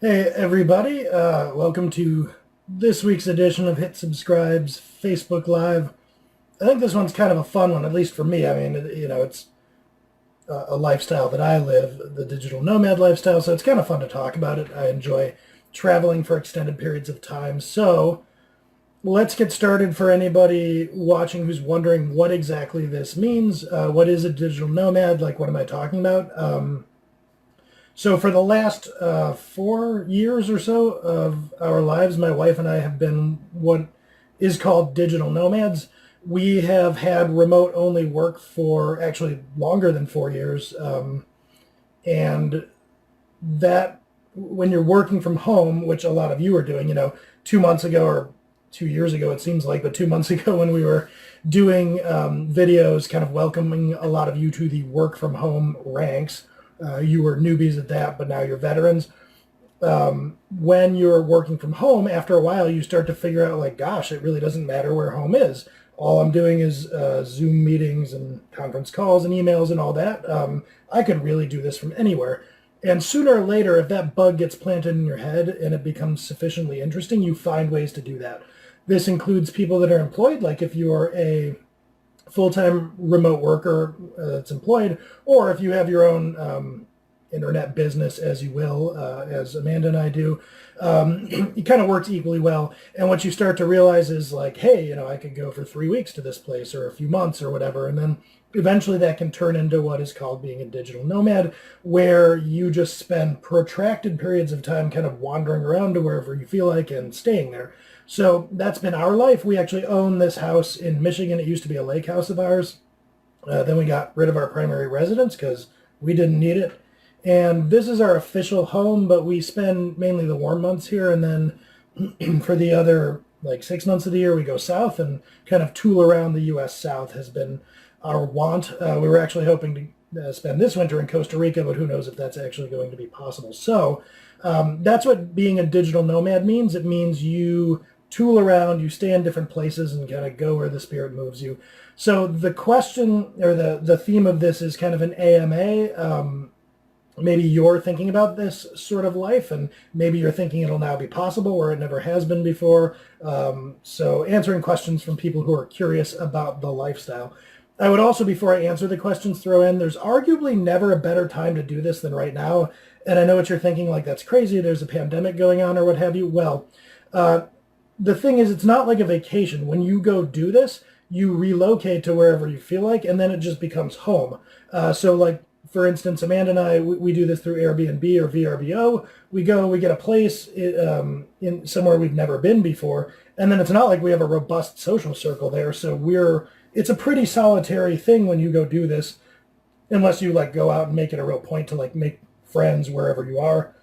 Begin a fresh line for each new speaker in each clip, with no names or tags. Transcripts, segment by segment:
Hey everybody, welcome to this week's edition of Hit Subscribe's Facebook Live. I think this one's kind of a fun one, at least for me. I mean, it's a lifestyle that I live, the digital nomad lifestyle, so it's kind of fun to talk about it. I enjoy traveling for extended periods of time. So let's get started. For anybody watching who's wondering what exactly this means, what is a digital nomad? Like, what am I talking about? So for the last 4 years or so of our lives, my wife and I have been what is called digital nomads. We have had remote only work for actually longer than 4 years. And that when you're working from home, which a lot of you are doing, 2 months ago or 2 years ago, it seems like, but 2 months ago when we were doing videos kind of welcoming a lot of you to the work from home ranks, you were newbies at that, but now you're veterans. When you're working from home, after a while, you start to figure out, like, gosh, it really doesn't matter where home is. All I'm doing is Zoom meetings and conference calls and emails and all that. I could really do this from anywhere. And sooner or later, if that bug gets planted in your head and it becomes sufficiently interesting, you find ways to do that. This includes people that are employed, like if you're a full-time remote worker that's employed, or if you have your own internet business, as you will, as Amanda and I do, it kind of works equally well. And what you start to realize is like, hey, I could go for 3 weeks to this place or a few months or whatever. And then eventually that can turn into what is called being a digital nomad, where you just spend protracted periods of time kind of wandering around to wherever you feel like and staying there. So that's been our life. We actually own this house in Michigan. It used to be a lake house of ours. Then we got rid of our primary residence because we didn't need it. And this is our official home, but we spend mainly the warm months here. And then for the other like 6 months of the year, we go south and kind of tool around the U.S. South has been our want. We were actually hoping to spend this winter in Costa Rica, but who knows if that's actually going to be possible. So that's what being a digital nomad means. It means you tool around, you stay in different places and kind of go where the spirit moves you. So the question or the theme of this is kind of an AMA. Maybe you're thinking about this sort of life, and maybe you're thinking it'll now be possible where it never has been before. So answering questions from people who are curious about the lifestyle. I would also, before I answer the questions, throw in there's arguably never a better time to do this than right now. And I know what you're thinking, like, that's crazy, there's a pandemic going on or what have you. Well, the thing is, it's not like a vacation. When you go do this, you relocate to wherever you feel like, and then it just becomes home. So like, for instance, Amanda and I, we do this through Airbnb or VRBO. We go, we get a place in somewhere we've never been before, and then it's not like we have a robust social circle there. So it's a pretty solitary thing when you go do this, unless you like go out and make it a real point to like make friends wherever you are.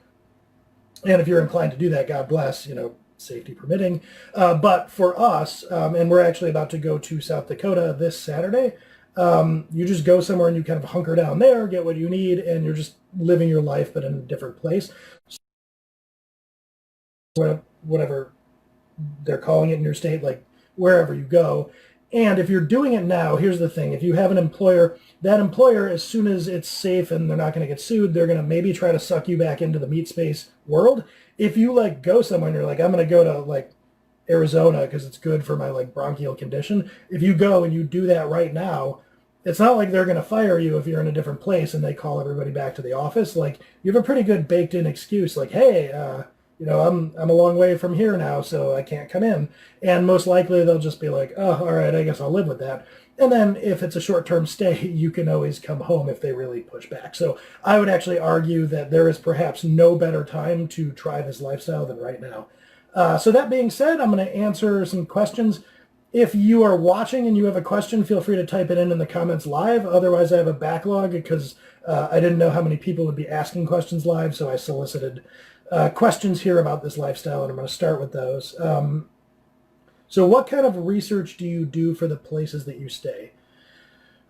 And if you're inclined to do that, God bless, safety permitting. But for us, and we're actually about to go to South Dakota this Saturday, you just go somewhere and you kind of hunker down there, get what you need, and you're just living your life, but in a different place. Whatever they're calling it in your state, like wherever you go. And if you're doing it now, here's the thing. If you have an employer, that employer, as soon as it's safe and they're not going to get sued, they're going to maybe try to suck you back into the meat space world. If you like go somewhere and you're like, I'm going to go to like Arizona because it's good for my like bronchial condition. If you go and you do that right now, it's not like they're going to fire you if you're in a different place and they call everybody back to the office. Like, you have a pretty good baked in excuse. Like, hey, I'm a long way from here now, so I can't come in. And most likely they'll just be like, oh, all right, I guess I'll live with that. And then if it's a short-term stay, you can always come home if they really push back. So I would actually argue that there is perhaps no better time to try this lifestyle than right now. So that being said, I'm going to answer some questions. If you are watching and you have a question, feel free to type it in the comments live. Otherwise, I have a backlog because I didn't know how many people would be asking questions live, so I solicited questions here about this lifestyle, and I'm going to start with those. So what kind of research do you do for the places that you stay?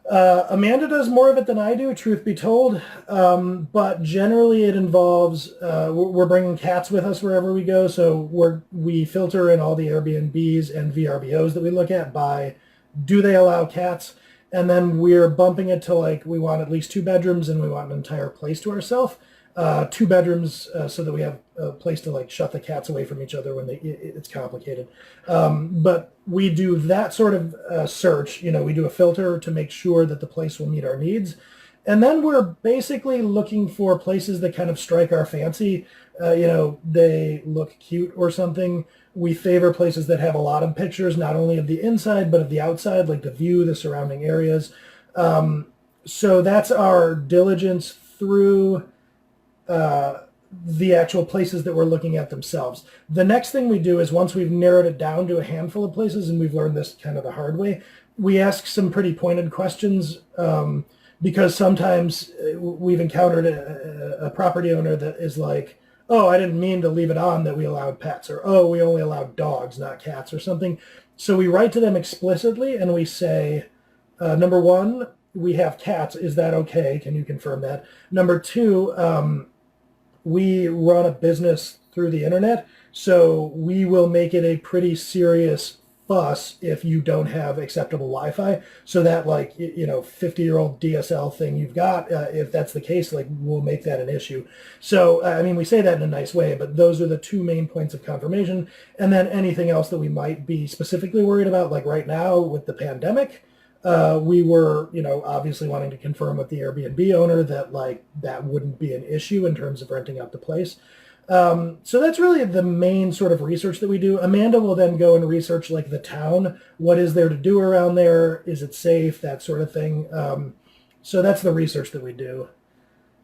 Amanda does more of it than I do, truth be told, but generally it involves, we're bringing cats with us wherever we go, so we filter in all the Airbnbs and VRBOs that we look at by, do they allow cats? And then we're bumping it to like, we want at least 2 bedrooms and we want an entire place to ourselves. 2 bedrooms so that we have a place to like shut the cats away from each other when it's complicated. But we do that sort of search. We do a filter to make sure that the place will meet our needs. And then we're basically looking for places that kind of strike our fancy. They look cute or something. We favor places that have a lot of pictures, not only of the inside, but of the outside, like the view, the surrounding areas. So that's our diligence through the actual places that we're looking at themselves. The next thing we do is once we've narrowed it down to a handful of places, and we've learned this kind of the hard way, we ask some pretty pointed questions because sometimes we've encountered a property owner that is like, oh, I didn't mean to leave it on that we allowed pets, or oh, we only allowed dogs, not cats, or something. So we write to them explicitly and we say, number one, we have cats. Is that okay? Can you confirm that? Number two, we run a business through the internet, so we will make it a pretty serious fuss if you don't have acceptable Wi-Fi. So that 50-year-old DSL thing you've got, if that's the case, we'll make that an issue. So, we say that in a nice way, but those are the 2 main points of confirmation. And then anything else that we might be specifically worried about, like right now with the pandemic, we were, obviously wanting to confirm with the Airbnb owner that that wouldn't be an issue in terms of renting out the place. So that's really the main sort of research that we do. Amanda will then go and research the town. What is there to do around there? Is it safe? That sort of thing. So that's the research that we do.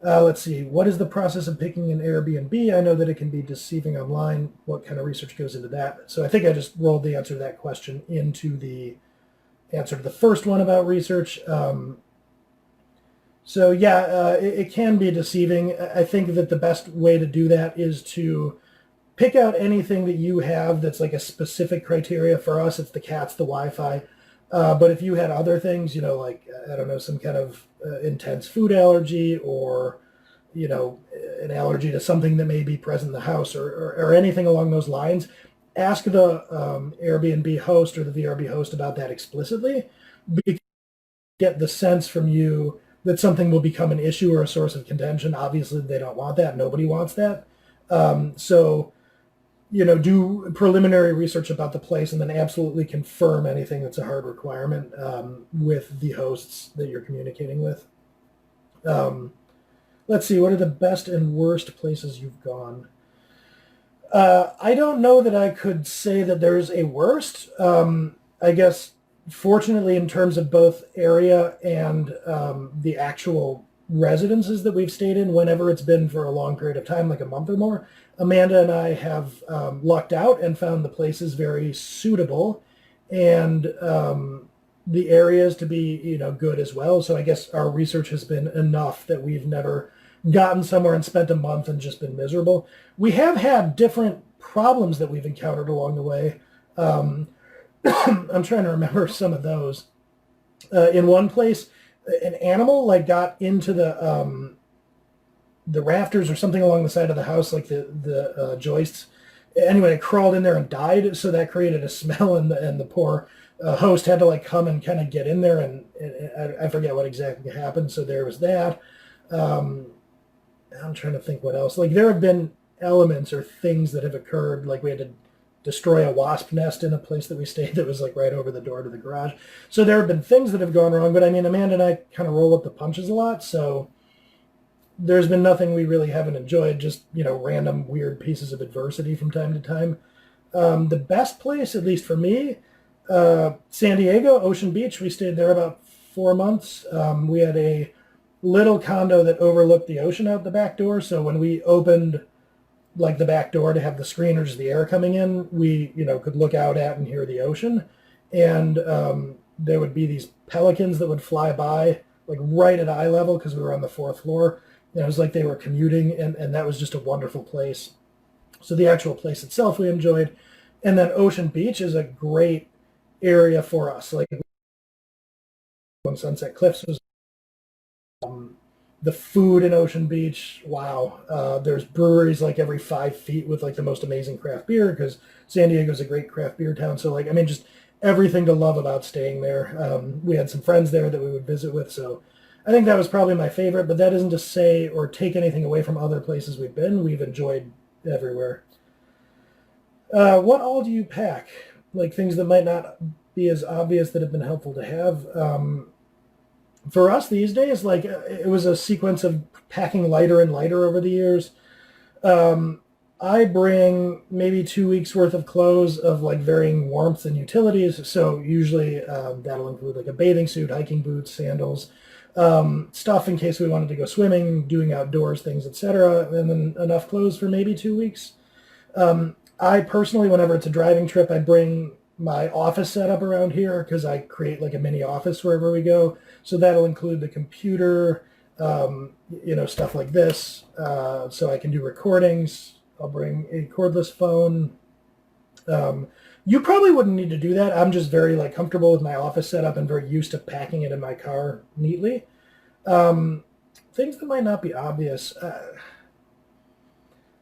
Let's see. What is the process of picking an Airbnb? I know that it can be deceiving online. What kind of research goes into that? So I think I just rolled the answer to that question into the answer to the first one about research. It can be deceiving. I think that the best way to do that is to pick out anything that you have that's like a specific criteria. For us, it's the cats, the Wi-Fi. But if you had other things, I don't know, some kind of intense food allergy or, an allergy to something that may be present in the house or anything along those lines, ask the Airbnb host or the VRB host about that explicitly, because get the sense from you that something will become an issue or a source of contention. Obviously, they don't want that. Nobody wants that. Do preliminary research about the place and then absolutely confirm anything that's a hard requirement with the hosts that you're communicating with. Let's see, what are the best and worst places you've gone? I don't know that I could say that there's a worst. I guess, fortunately, in terms of both area and the actual residences that we've stayed in, whenever it's been for a long period of time, like a month or more, Amanda and I have lucked out and found the places very suitable and the areas to be, good as well. So I guess our research has been enough that we've never gotten somewhere and spent a month and just been miserable. We have had different problems that we've encountered along the way. I'm trying to remember some of those. In one place, an animal got into the rafters or something along the side of the house, the joists. Anyway, it crawled in there and died, so that created a smell, and the poor host had to come and kind of get in there, and I forget what exactly happened. So there was that. I'm trying to think what else. There have been elements or things that have occurred, we had to destroy a wasp nest in a place that we stayed that was right over the door to the garage. So there have been things that have gone wrong, but Amanda and I kind of roll up the punches a lot, so there's been nothing we really haven't enjoyed, just, random weird pieces of adversity from time to time. The best place, at least for me, San Diego, Ocean Beach. We stayed there about 4 months. We had a little condo that overlooked the ocean out the back door, so when we opened the back door to have the screen or just the air coming in, we could look out at and hear the ocean. And there would be these pelicans that would fly by right at eye level because we were on the 4th floor. And it was like they were commuting, and that was just a wonderful place. So the actual place itself we enjoyed. And then Ocean Beach is a great area for us. When Sunset Cliffs was the food in Ocean Beach, wow. There's breweries every 5 feet with the most amazing craft beer, because San Diego's a great craft beer town. So just everything to love about staying there. We had some friends there that we would visit with, so I think that was probably my favorite, but that isn't to say or take anything away from other places we've been. We've enjoyed everywhere. What all do you pack? Like things that might not be as obvious that have been helpful to have. For us these days, like it was a sequence of packing lighter and lighter over the years. Um, I bring maybe 2 weeks worth of clothes of like varying warmth and utilities. So usually that'll include like a bathing suit, hiking boots, sandals, stuff in case we wanted to go swimming, doing outdoors things, etc. And then enough clothes for maybe 2 weeks. I personally, whenever it's a driving trip, I bring my office setup around here because I create like a mini office wherever we go. So that'll include the computer, stuff like this. So I can do recordings. I'll bring a cordless phone. You probably wouldn't need to do that. I'm just very like comfortable with my office setup and very used to packing it in my car neatly. Things that might not be obvious.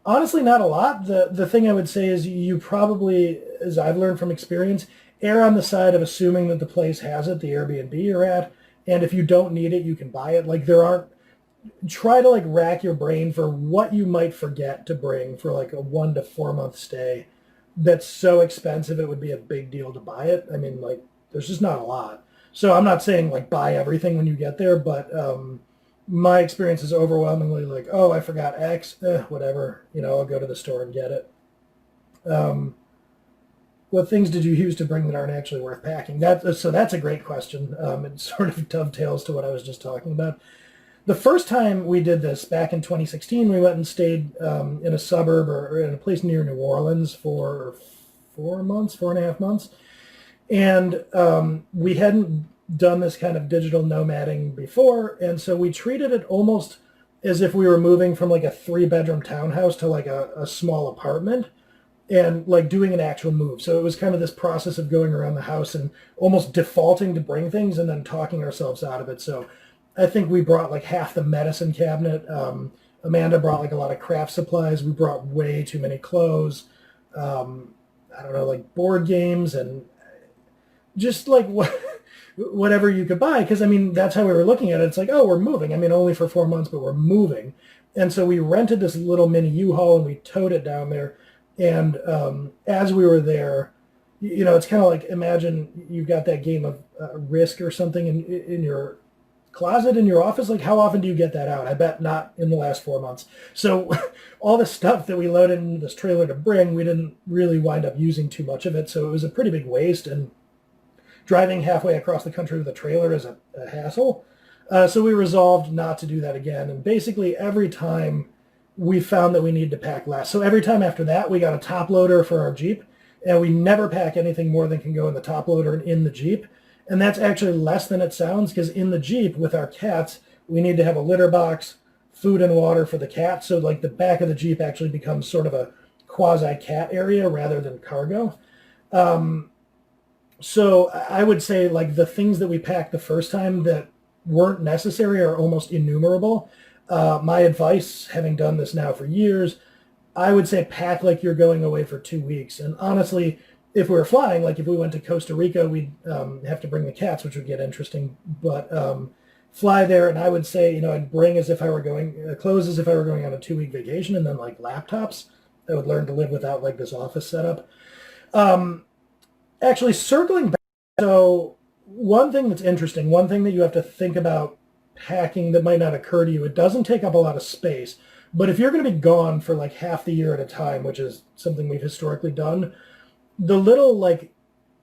Honestly, not a lot. The thing I would say is you probably, as I've learned from experience, err on the side of assuming that the place has it, the Airbnb you're at, and if you don't need it, you can buy it. Like there aren't. Try to like rack your brain for what you might forget to bring for like a 1 to 4 month stay. That's so expensive it would be a big deal to buy it. I mean, like there's just not a lot. So I'm not saying like buy everything when you get there, but my experience is overwhelmingly like, oh, I forgot X, whatever. I'll go to the store and get it. What things did you use to bring that aren't actually worth packing? That's a great question. It sort of dovetails to what I was just talking about. The first time we did this back in 2016, we went and stayed in a suburb or in a place near New Orleans for 4 months, 4.5 months. And we hadn't done this kind of digital nomading before. And so we treated it almost as if we were moving from like a 3-bedroom townhouse to like a small apartment and like doing an actual move. So it was kind of this process of going around the house and almost defaulting to bring things and then talking ourselves out of it. So I think we brought like half the medicine cabinet. Amanda brought like a lot of craft supplies. We brought way too many clothes. I don't know, like board games and just like whatever you could buy. Because I mean, that's how we were looking at it. It's like, oh, we're moving. I mean, only for 4 months, but we're moving. And so we rented this little mini U-Haul and we towed it down there. And as we were there, it's kind of like imagine you've got that game of Risk or something in your closet in your office. Like how often do you get that out? I bet not in the last 4 months. So all the stuff that we loaded into this trailer to bring, we didn't really wind up using too much of it. So it was a pretty big waste, and driving halfway across the country with a trailer is a hassle. So we resolved not to do that again. And basically every time we found that we needed to pack less. So every time after that, we got a top loader for our Jeep, and we never pack anything more than can go in the top loader and in the Jeep. And that's actually less than it sounds, because in the Jeep with our cats, we need to have a litter box, food and water for the cat. So like the back of the Jeep actually becomes sort of a quasi cat area rather than cargo. So I would say like the things that we packed the first time that weren't necessary are almost innumerable. My advice, having done this now for years, I would say pack like you're going away for 2 weeks. And honestly, if we were flying, like if we went to Costa Rica, we'd have to bring the cats, which would get interesting. But fly there, and I would say, I'd bring as if I were going, clothes as if I were going on a 2-week vacation, and then like laptops. I would learn to live without like this office setup. Actually, circling back, so one thing that's interesting, one thing that you have to think about packing that might not occur to you, it doesn't take up a lot of space. But if you're going to be gone for like half the year at a time, which is something we've historically done, the little like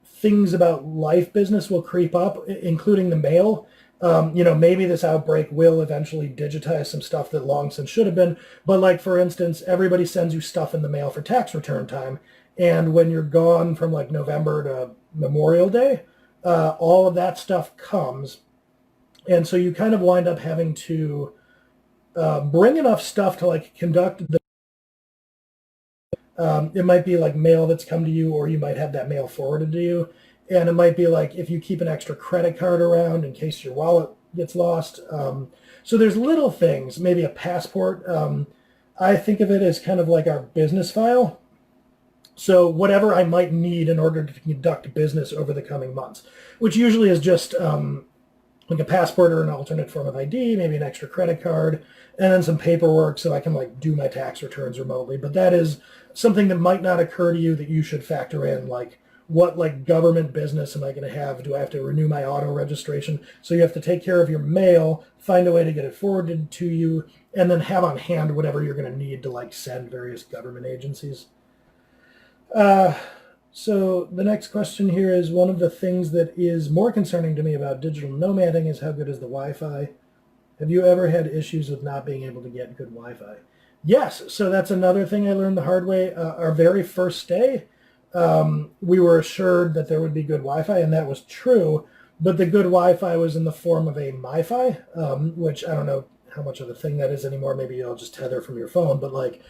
things about life business will creep up, including the mail. Maybe this outbreak will eventually digitize some stuff that long since should have been. But like, for instance, everybody sends you stuff in the mail for tax return time. And when you're gone from like November to Memorial Day, all of that stuff comes. And so you kind of wind up having to bring enough stuff to like conduct the it might be like mail that's come to you, or you might have that mail forwarded to you. And it might be like if you keep an extra credit card around in case your wallet gets lost. So there's little things, maybe a passport. I think of it as kind of like our business file. So whatever I might need in order to conduct business over the coming months, which usually is just like a passport or an alternate form of ID, maybe an extra credit card, and then some paperwork so I can like do my tax returns remotely. But that is something that might not occur to you that you should factor in, like what like government business am I going to have? Do I have to renew my auto registration? So you have to take care of your mail, find a way to get it forwarded to you, and then have on hand whatever you're going to need to like send various government agencies. So the next question here is, one of the things that is more concerning to me about digital nomading is how good is the Wi-Fi? Have you ever had issues with not being able to get good Wi-Fi? Yes, so that's another thing I learned the hard way. Our very first stay, we were assured that there would be good Wi-Fi, and that was true, but the good Wi-Fi was in the form of a MiFi, which I don't know how much of a thing that is anymore. Maybe you'll just tether from your phone, but like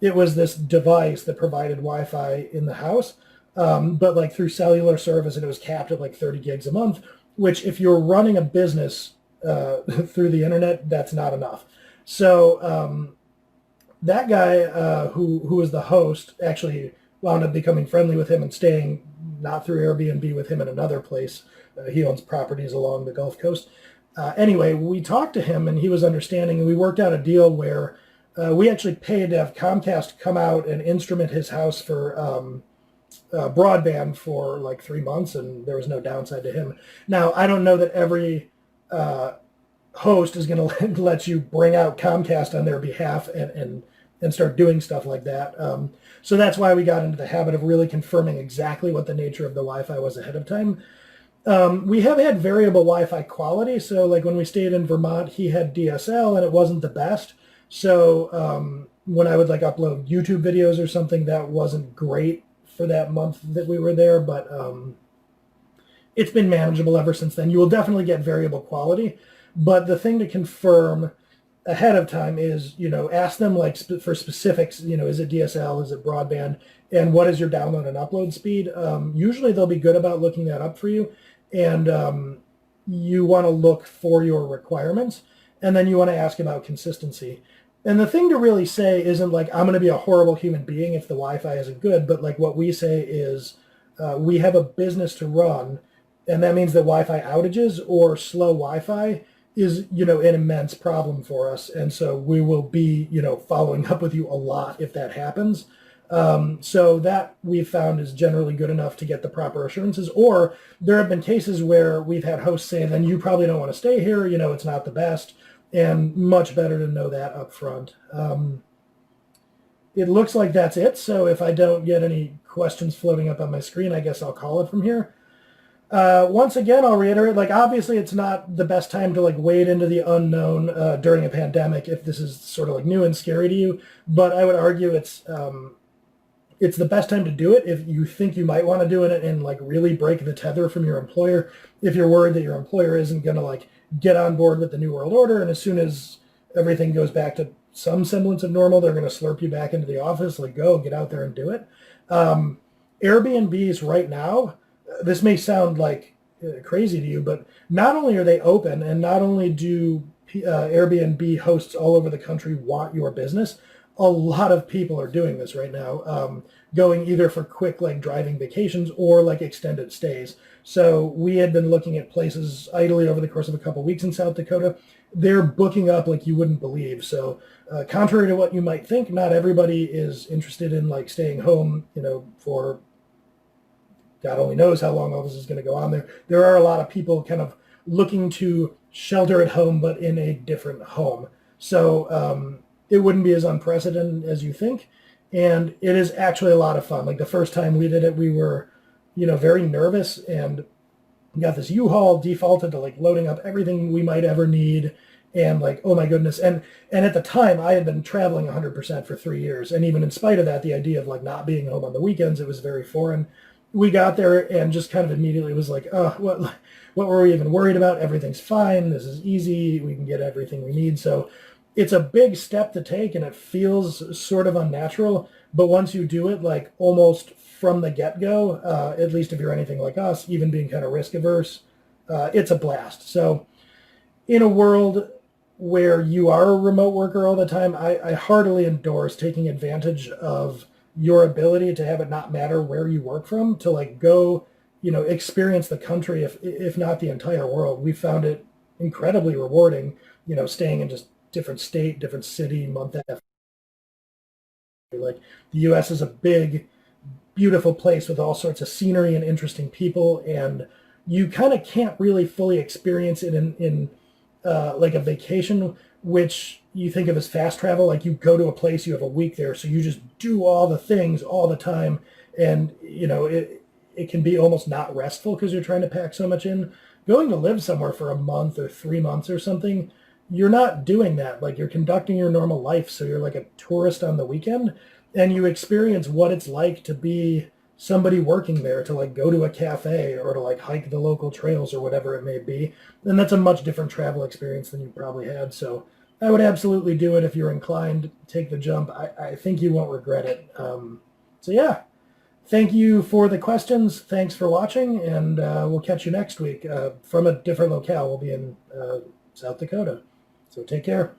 it was this device that provided Wi-Fi in the house, but like through cellular service, and it was capped at like 30 gigs a month, which if you're running a business through the internet, that's not enough. So that guy who was the host actually wound up becoming friendly with him and staying not through Airbnb with him in another place. He owns properties along the Gulf Coast. Anyway, we talked to him and he was understanding, and we worked out a deal where we actually paid to have Comcast come out and instrument his house for broadband for like 3 months, and there was no downside to him. Now, I don't know that every host is going to let you bring out Comcast on their behalf and start doing stuff like that. So that's why we got into the habit of really confirming exactly what the nature of the Wi-Fi was ahead of time. We have had variable Wi-Fi quality. So like when we stayed in Vermont, he had DSL and it wasn't the best. So when I would like upload YouTube videos or something, that wasn't great for that month that we were there, but it's been manageable ever since then. You will definitely get variable quality, but the thing to confirm ahead of time is, ask them like for specifics, is it DSL, is it broadband, and what is your download and upload speed? Usually they'll be good about looking that up for you, and you want to look for your requirements, and then you want to ask about consistency. And the thing to really say isn't like, I'm going to be a horrible human being if the Wi-Fi isn't good, but like what we say is we have a business to run, and that means that Wi-Fi outages or slow Wi-Fi is, an immense problem for us. And so we will be, following up with you a lot if that happens. So that we've found is generally good enough to get the proper assurances. Or there have been cases where we've had hosts say, then you probably don't want to stay here, it's not the best. And much better to know that up front. It looks like that's it. So if I don't get any questions floating up on my screen, I guess I'll call it from here. Once again, I'll reiterate, like, obviously it's not the best time to like wade into the unknown during a pandemic if this is sort of like new and scary to you. But I would argue it's the best time to do it if you think you might want to do it and like really break the tether from your employer. If you're worried that your employer isn't going to like get on board with the New World Order, and as soon as everything goes back to some semblance of normal, they're going to slurp you back into the office, like go, get out there and do it. Airbnbs right now, this may sound like crazy to you, but not only are they open, and not only do Airbnb hosts all over the country want your business, a lot of people are doing this right now, going either for quick like driving vacations or like extended stays. So we had been looking at places idly over the course of a couple of weeks in South Dakota. They're booking up like you wouldn't believe. So contrary to what you might think, not everybody is interested in like staying home, for God only knows how long all this is going to go on there. There are a lot of people kind of looking to shelter at home, but in a different home. So it wouldn't be as unprecedented as you think. And it is actually a lot of fun. Like the first time we did it, we were, very nervous, and got this U-Haul, defaulted to like loading up everything we might ever need. And like, oh my goodness. And at the time I had been traveling 100% for 3 years. And even in spite of that, the idea of like not being home on the weekends, it was very foreign. We got there and just kind of immediately was like, oh, what were we even worried about? Everything's fine. This is easy. We can get everything we need. So it's a big step to take, and it feels sort of unnatural. But once you do it, like almost from the get-go, at least if you're anything like us, even being kind of risk averse, it's a blast. So in a world where you are a remote worker all the time, I heartily endorse taking advantage of your ability to have it not matter where you work from, to like go, experience the country, if not the entire world. We found it incredibly rewarding, staying in just different state, different city, month after. Like the U.S. is a big, beautiful place with all sorts of scenery and interesting people, and you kind of can't really fully experience it in like a vacation, which you think of as fast travel. Like you go to a place, you have a week there, so you just do all the things all the time, and it can be almost not restful because you're trying to pack so much in. Going to live somewhere for a month or 3 months or something, you're not doing that. Like you're conducting your normal life, so you're like a tourist on the weekend, and you experience what it's like to be somebody working there, to like go to a cafe or to like hike the local trails or whatever it may be. And that's a much different travel experience than you probably had. So I would absolutely do it if you're inclined. Take the jump. I think you won't regret it. So yeah, thank you for the questions. Thanks for watching, and we'll catch you next week from a different locale. We'll be in South Dakota. So take care.